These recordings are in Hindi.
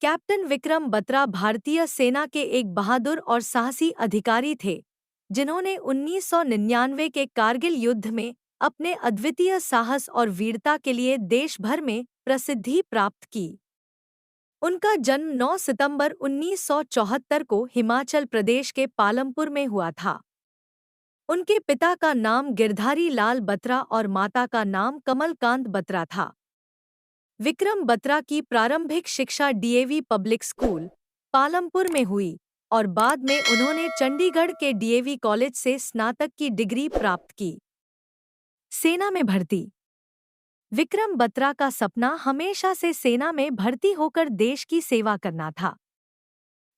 कैप्टन विक्रम बत्रा भारतीय सेना के एक बहादुर और साहसी अधिकारी थे, जिन्होंने 1999 के कारगिल युद्ध में अपने अद्वितीय साहस और वीरता के लिए देश भर में प्रसिद्धि प्राप्त की। उनका जन्म 9 सितंबर 1974 को हिमाचल प्रदेश के पालमपुर में हुआ था। उनके पिता का नाम गिरधारी लाल बत्रा और माता का नाम कमलकांत बत्रा था। विक्रम बत्रा की प्रारंभिक शिक्षा डीएवी पब्लिक स्कूल, पालमपुर में हुई और बाद में उन्होंने चंडीगढ़ के डीएवी कॉलेज से स्नातक की डिग्री प्राप्त की। सेना में भर्ती। विक्रम बत्रा का सपना हमेशा से सेना में भर्ती होकर देश की सेवा करना था।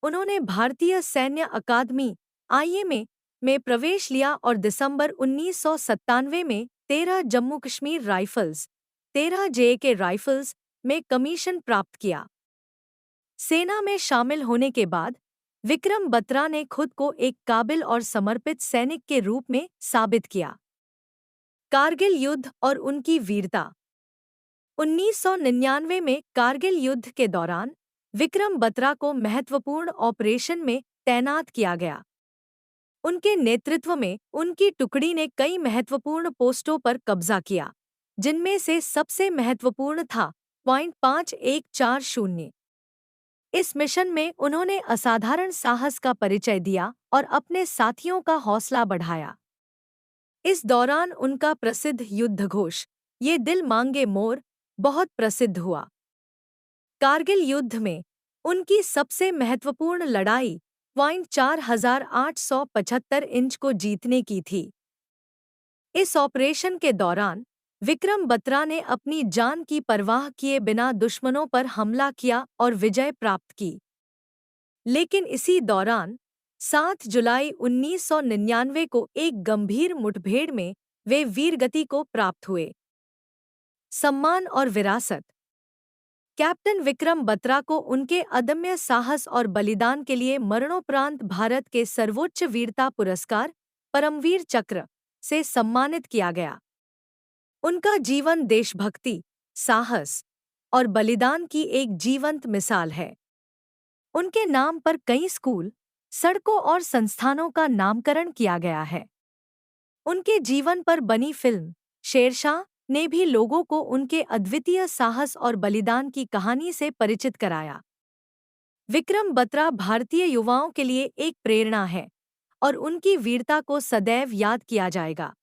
उन्होंने भारतीय सैन्य अकादमी आईएमए में प्रवेश लिया और दिसंबर 1997 में 13 जम्मू कश्मीर राइफल्स, 13 जेके राइफल्स में कमीशन प्राप्त किया। सेना में शामिल होने के बाद विक्रम बत्रा ने खुद को एक काबिल और समर्पित सैनिक के रूप में साबित किया। कारगिल युद्ध और उनकी वीरता। 1999 में कारगिल युद्ध के दौरान विक्रम बत्रा को महत्वपूर्ण ऑपरेशन में तैनात किया गया। उनके नेतृत्व में उनकी टुकड़ी ने कई महत्वपूर्ण पोस्टों पर कब्जा किया, जिनमें से सबसे महत्वपूर्ण था .5140। इस मिशन में उन्होंने असाधारण साहस का परिचय दिया और अपने साथियों का हौसला बढ़ाया। इस दौरान उनका प्रसिद्ध युद्ध घोष "ये दिल मांगे मोर" बहुत प्रसिद्ध हुआ। कारगिल युद्ध में उनकी सबसे महत्वपूर्ण लड़ाई .4875 इंच को जीतने की थी। इस ऑपरेशन के दौरान विक्रम बत्रा ने अपनी जान की परवाह किए बिना दुश्मनों पर हमला किया और विजय प्राप्त की। लेकिन इसी दौरान 7 जुलाई 1999 को एक गंभीर मुठभेड़ में वे वीरगति को प्राप्त हुए। सम्मान और विरासत। कैप्टन विक्रम बत्रा को उनके अदम्य साहस और बलिदान के लिए मरणोपरांत भारत के सर्वोच्च वीरता पुरस्कार परमवीर चक्र से सम्मानित किया गया। उनका जीवन देशभक्ति, साहस और बलिदान की एक जीवंत मिसाल है। उनके नाम पर कई स्कूल, सड़कों और संस्थानों का नामकरण किया गया है। उनके जीवन पर बनी फिल्म शेरशाह ने भी लोगों को उनके अद्वितीय साहस और बलिदान की कहानी से परिचित कराया। विक्रम बत्रा भारतीय युवाओं के लिए एक प्रेरणा है और उनकी वीरता को सदैव याद किया जाएगा।